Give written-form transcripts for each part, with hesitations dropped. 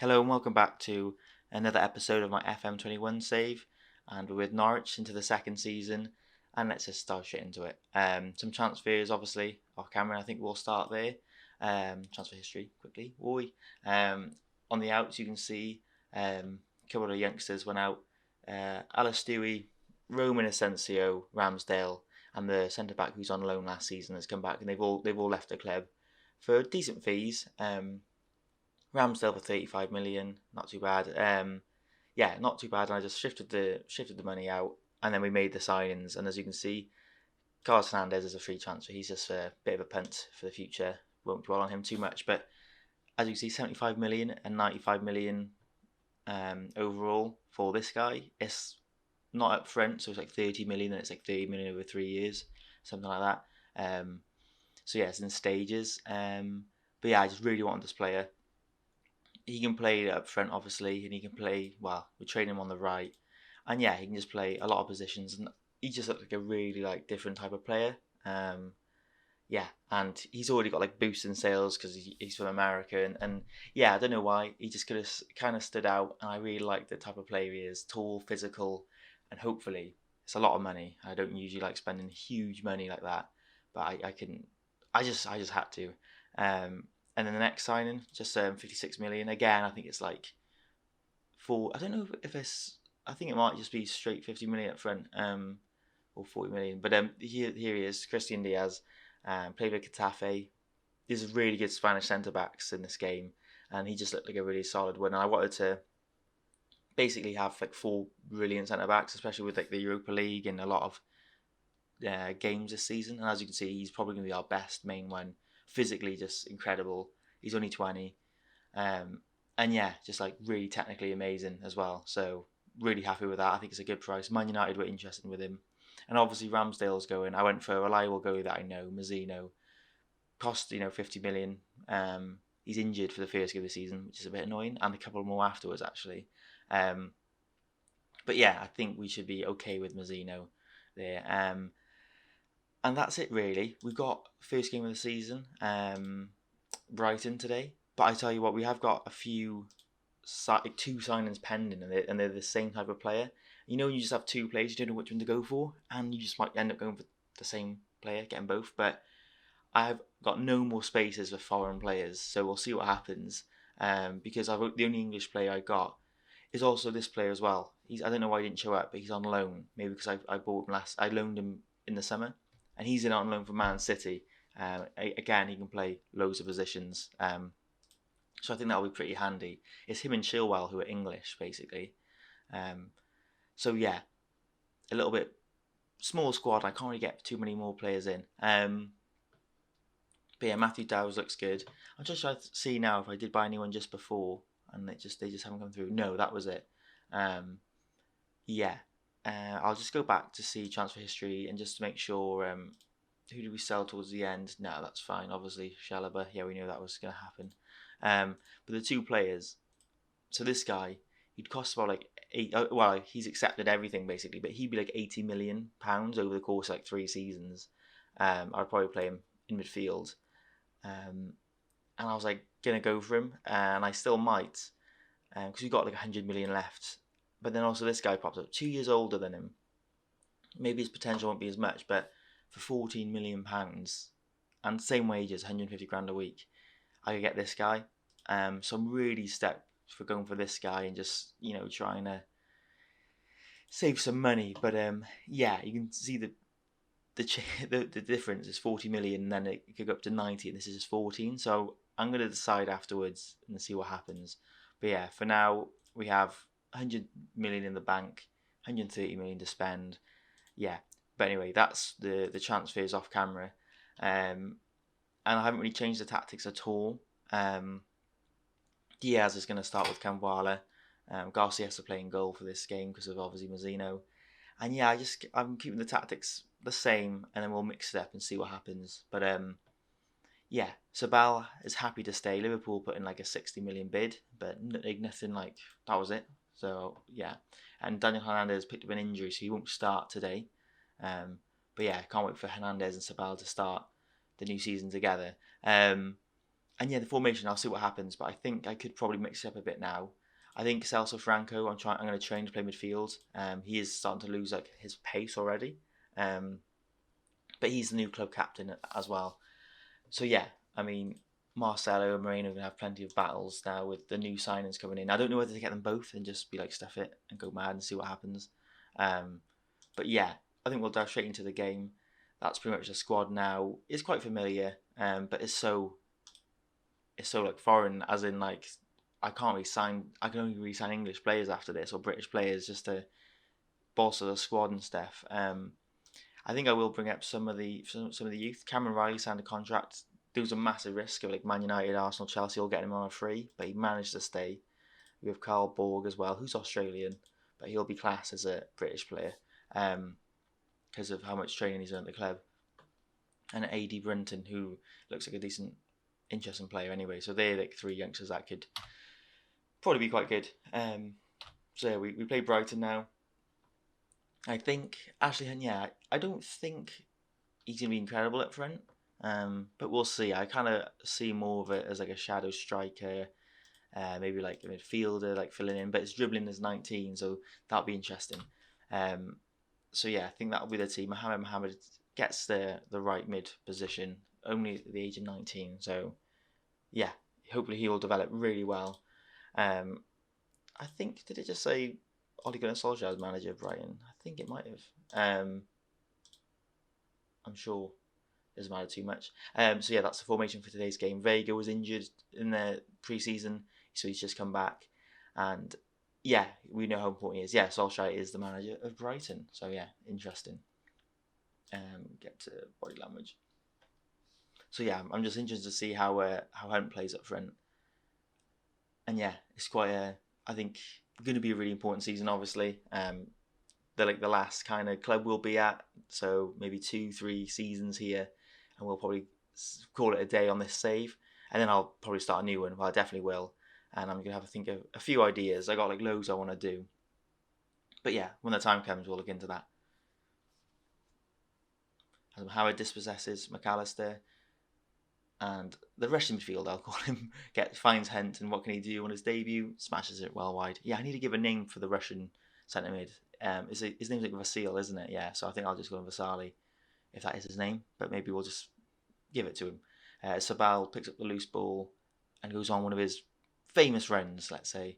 Hello and welcome back to another episode of my FM21 save, and we're with Norwich into the second season, and let's just start straight into it. Some transfers, obviously, off camera. I think we'll start there. Transfer history quickly. Oi. On the outs, you can see a couple of youngsters went out. Alice Stewie, Roman Asensio, Ramsdale, and the centre back who's on loan last season has come back, and they've all left the club for decent fees. Ramsdale for 35 million, not too bad. Yeah, not too bad. And I just shifted the money out, and then we made the signings. And as you can see, Carlos Hernandez is a free transfer. He's just a bit of a punt for the future. Won't dwell on him too much. But as you can see, 75 million and 95 million overall for this guy. It's not up front, so it's like 30 million, and it's like 30 million over 3 years, something like that. So yeah, it's in stages. But yeah, I just really wanted this player. He can play up front, obviously, and he can play well. We train him on the right, and yeah, he can just play a lot of positions. And he just looks like a really different type of player. Yeah, and he's already got like boosts in sales because he's from America, and yeah, I don't know why he just could have kind of stood out. And I really like the type of player he is: tall, physical, and hopefully it's a lot of money. I don't usually like spending huge money like that, but I can. I just had to. And then the next signing, just 56 million. Again, I think it's like four. I don't know if it's. I think it might just be straight 50 million up front, or 40 million. But here he is, Christian Diaz, played with Getafe. There's really good Spanish centre backs in this game, and he just looked like a really solid one. And I wanted to basically have like four brilliant centre backs, especially with like the Europa League and a lot of games this season. And as you can see, he's probably going to be our best main one. Physically, just incredible. He's only 20, and yeah, just like really technically amazing as well. So really happy with that. I think it's a good price. Man United were interested with him, and obviously Ramsdale's going. I went for a reliable goalie that I know, Mazzino. Cost 50 million. He's injured for the first game of the season, which is a bit annoying, and a couple more afterwards actually. But yeah, I think we should be okay with Mazzino there. And that's it really. We've got first game of the season, Brighton today. But I tell you what, we have got a few, two signings pending, and they're the same type of player. You just have two players, you don't know which one to go for, and you just might end up going for the same player, getting both. But I've got no more spaces for foreign players, so we'll see what happens. Because the only English player I got is also this player as well. I don't know why he didn't show up, but he's on loan. Maybe because I bought him I loaned him in the summer, and he's on loan for Man City. Again, he can play loads of positions, so I think that'll be pretty handy. It's him and Chilwell who are English, basically. So yeah, a little bit small squad. I can't really get too many more players in. But yeah, Matthew Dowes looks good. I'm just trying to see now if I did buy anyone just before, and they just haven't come through. No, that was it. Yeah. I'll just go back to see transfer history and just to make sure. Who did we sell towards the end? No, that's fine. Obviously, Chalobah. Yeah, we knew that was going to happen. But the two players. So this guy, he'd cost about like well, he's accepted everything basically, but he'd be like £80 million over the course of like 3 seasons. I'd probably play him in midfield. And I was like gonna go for him, and I still might, because we've got like 100 million left. But then also this guy pops up, 2 years older than him. Maybe his potential won't be as much, but for £14 million and same wages, 150 grand a week, I could get this guy. So I'm really stuck for going for this guy and just trying to save some money. But yeah, you can see the difference is 40 million, and then it could go up to 90, and this is just 14. So I'm going to decide afterwards and see what happens. But yeah, for now we have 100 million in the bank, 130 million to spend. Yeah, but anyway, that's the transfers off camera, and I haven't really changed the tactics at all. Diaz is going to start with Kambwala. Garcia's playing goal for this game because of obviously Mazzino. And yeah, I'm keeping the tactics the same, and then we'll mix it up and see what happens. But yeah, Sabal is happy to stay. Liverpool put in like a 60 million bid, but nothing like that was it. So yeah, and Daniel Hernandez picked up an injury, so he won't start today. But yeah, can't wait for Hernandez and Sabal to start the new season together. And And yeah, the formation, I'll see what happens, but I think I could probably mix it up a bit now. I think Celso Franco, I'm going to train to play midfield. He is starting to lose like his pace already, but he's the new club captain as well. So yeah, I mean, Marcelo and Moreno are going to have plenty of battles now with the new signings coming in. I don't know whether to get them both and just be like stuff it and go mad and see what happens. But yeah, I think we'll dive straight into the game. That's pretty much the squad now. It's quite familiar, but it's so like foreign, as in like I can only re-sign English players after this or British players just to bolster the squad and stuff. I think I will bring up some of the youth. Cameron Riley signed a contract. There was a massive risk of like Man United, Arsenal, Chelsea all getting him on a free, but he managed to stay. We have Carl Borg as well, who's Australian, but he'll be classed as a British player because of how much training he's done at the club. And AD Brinton, who looks like a decent, interesting player anyway. So they're like three youngsters that could probably be quite good. So yeah, we play Brighton now. I think Ashley Hunt, yeah, I don't think he's going to be incredible up front, but we'll see. I kind of see more of it as like a shadow striker, maybe like a midfielder, like filling in, but his dribbling is 19, so that'll be interesting. So yeah, I think that'll be the team. Mohamed gets the right mid position, only at the age of 19, so yeah, hopefully he will develop really well. I think, did it just say Ole Gunnar Solskjaer as manager of Brighton? I think it might have. I'm sure it doesn't matter too much. So yeah, that's the formation for today's game. Vega was injured in the pre-season, so he's just come back. And yeah, we know how important he is. Yeah, Solskjaer is the manager of Brighton. So yeah, interesting. Get to body language. So yeah, I'm just interested to see how Hunt plays up front. And yeah, it's quite I think going to be a really important season. Obviously, the last kind of club we'll be at. So maybe 2-3 seasons here, and we'll probably call it a day on this save. And then I'll probably start a new one. Well, I definitely will. And I'm gonna have to think of a few ideas. I got like loads I want to do. But yeah, when the time comes, we'll look into that. Howard dispossesses McAllister, and the Russian midfield, I'll call him, finds Hunt, and what can he do on his debut? Smashes it well wide. Yeah, I need to give a name for the Russian centre mid. His name's like Vasil, isn't it? Yeah, so I think I'll just go with Vasali, if that is his name. But maybe we'll just give it to him. Sabal picks up the loose ball and goes on one of his famous runs, let's say,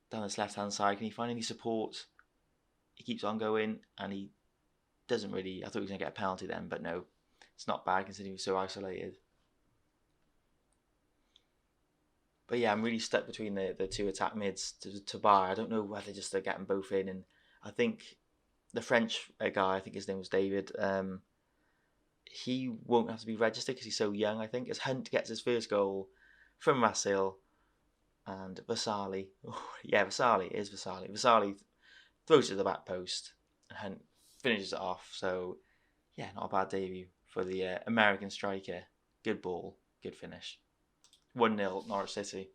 down this left-hand side. Can he find any support? He keeps on going, and he doesn't really. I thought he was going to get a penalty then, but no. It's not bad considering he was so isolated. But yeah, I'm really stuck between the two attack mids to Bar. I don't know whether just to get them both in. And I think the French guy, I think his name was David, he won't have to be registered because he's so young, I think. As Hunt gets his first goal from Vasil and Vasali. Oh, yeah, Vasali is Vasali. Vasali throws it to the back post and Hunt finishes it off. So, yeah, not a bad debut for the American striker. Good ball, good finish. 1-0 Norwich City.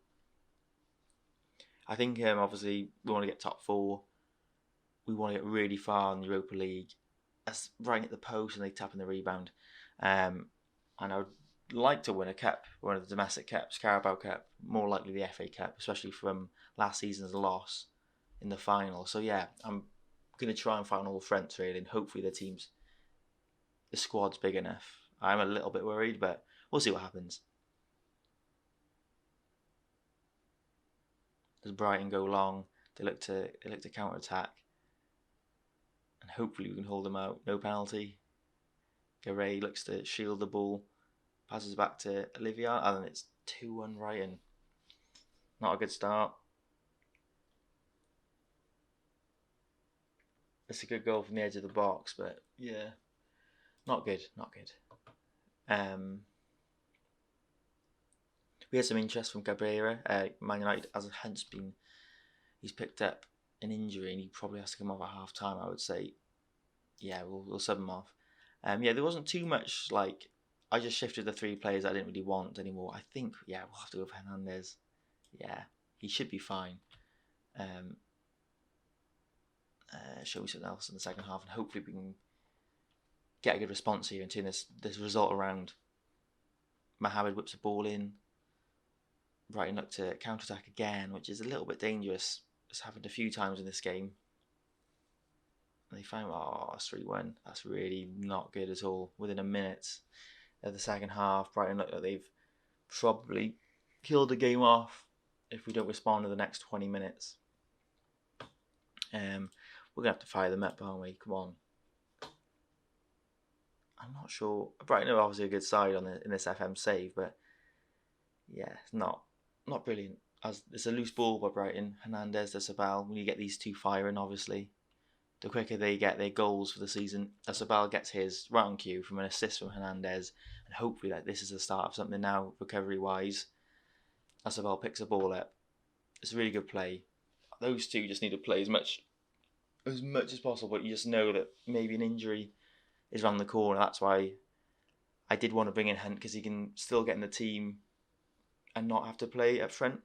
I think obviously we want to get top 4. We want to get really far in the Europa League. That's right at the post and they tap in the rebound. And I would like to win a cup, one of the domestic cups, Carabao Cup, more likely the FA Cup, especially from last season's loss in the final. So yeah, I'm going to try and find all the fronts really, and hopefully the squad's big enough. I'm a little bit worried, but we'll see what happens. Does Brighton go long? They look to counter attack, and hopefully we can hold them out. No penalty. Garay looks to shield the ball, passes back to Olivier, and then it's 2-1 Brighton. Not a good start. It's a good goal from the edge of the box, but yeah, not good. We had some interest from Cabrera. Man United, as he's picked up an injury and he probably has to come off at half time, I would say. Yeah, we'll sub him off. Yeah, there wasn't too much, like, I just shifted the 3 players I didn't really want anymore. I think, yeah, we'll have to go with Hernandez. Yeah, he should be fine. Show me something else in the second half, and hopefully we can get a good response here and turn this result around. Mohamed whips the ball in. Brighton look to counter-attack again, which is a little bit dangerous. It's happened a few times in this game. And they find, it's 3-1. That's really not good at all. Within a minute of the second half, Brighton look like they've probably killed the game off if we don't respond in the next 20 minutes. We're going to have to fire them up, aren't we? Come on. I'm not sure. Brighton are obviously a good side in this FM save, but yeah, it's not brilliant. As it's a loose ball by Brighton. Hernandez to Sabal. When you get these two firing, obviously, the quicker they get their goals for the season. Sabal gets his right on cue from an assist from Hernandez, and hopefully this is the start of something now, recovery-wise. Sabal picks the ball up. It's a really good play. Those two just need to play as much as possible, but you just know that maybe an injury is around the corner. That's why I did want to bring in Hunt, because he can still get in the team and not have to play up front.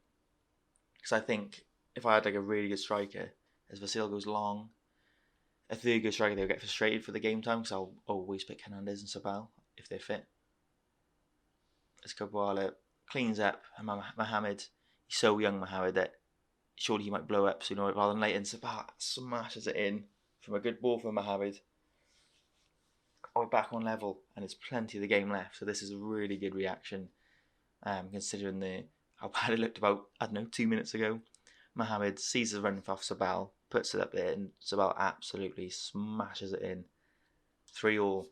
Because I think if I had like a really good striker, as Vasil goes long, a third good striker, they'll get frustrated for the game time, because I'll always pick Hernandez and Sabal if they're fit. As Kabwala cleans up Mohamed, he's so young, Mohamed, that surely he might blow up sooner rather than later, and Sabal smashes it in from a good ball from Mohamed. We're back on level, and there's plenty of the game left, so this is a really good reaction, considering how bad it looked about, 2 minutes ago. Mohamed sees the run off Sabal, puts it up there, and Sabal absolutely smashes it in. 3-3.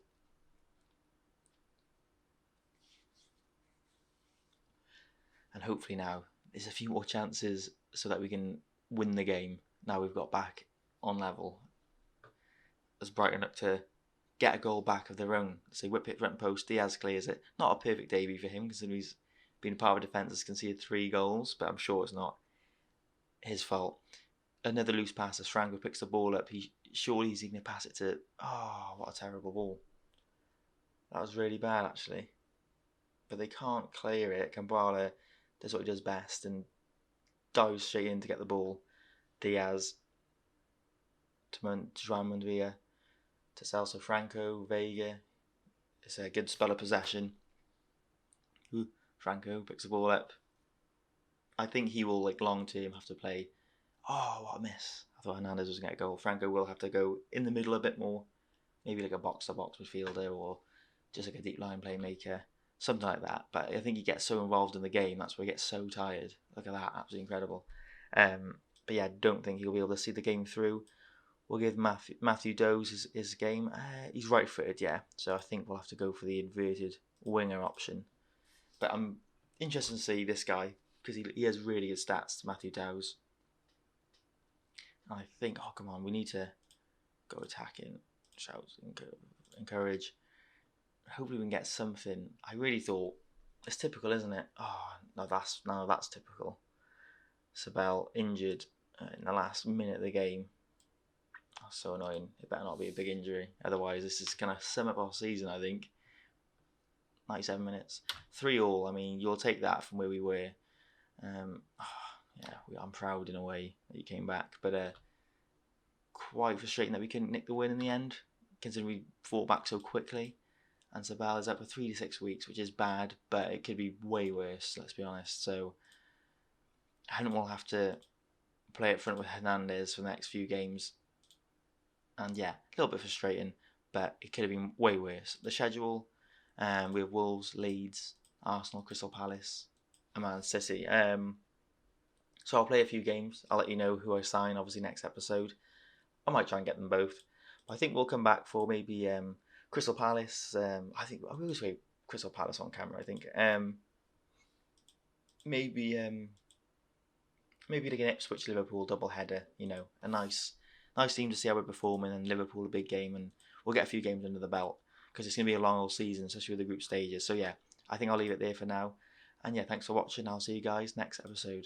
And hopefully now there's a few more chances so that we can win the game. Now we've got back on level. As Brighton look to get a goal back of their own. So whip it front post, Diaz clears it. Not a perfect debut for him, considering he's been a part of a defence that's conceded 3 goals, but I'm sure it's not his fault. Another loose pass as Franco picks the ball up. Surely he's going to pass it to... Oh, what a terrible ball. That was really bad, actually. But they can't clear it. Kambala does what he does best and dives straight in to get the ball. Diaz to João Manduia to Celso Franco, Vega. It's a good spell of possession. Franco picks the ball up. I think he will, long term, have to play. Oh, what a miss. I thought Hernandez was going to get a goal. Franco will have to go in the middle a bit more. Maybe like a box-to-box midfielder, or just like a deep line playmaker. Something like that. But I think he gets so involved in the game, that's where he gets so tired. Look at that, absolutely incredible. But yeah, I don't think he'll be able to see the game through. We'll give Matthew Doze his game. He's right-footed, yeah. So I think we'll have to go for the inverted winger option. But I'm interested to see this guy, because he has really good stats, Matthew Doze. And I think, come on, we need to go attacking, shout, encourage. Hopefully we can get something. I really thought, it's typical, isn't it? No, that's typical. Sabal injured in the last minute of the game. That's so annoying. It better not be a big injury. Otherwise, this is going to sum up our season, I think. 97 minutes. 3-3. I mean, you'll take that from where we were. I'm proud in a way that you came back. But quite frustrating that we couldn't nick the win in the end, considering we fought back so quickly. And Sabal is out for 3 to 6 weeks, which is bad, but it could be way worse, let's be honest. So Hunt will have to play up front with Hernandez for the next few games. And yeah, a little bit frustrating, but it could have been way worse. The schedule, we have Wolves, Leeds, Arsenal, Crystal Palace, and Man City. So I'll play a few games. I'll let you know who I sign, obviously, next episode. I might try and get them both. But I think we'll come back for maybe Crystal Palace. I think I always say Crystal Palace on camera, I think. Maybe like an Ipswich Liverpool double header, a nice team to see how we're performing, and Liverpool a big game, and we'll get a few games under the belt, because it's going to be a long old season, especially with the group stages. So yeah, I think I'll leave it there for now. And yeah, thanks for watching. I'll see you guys next episode.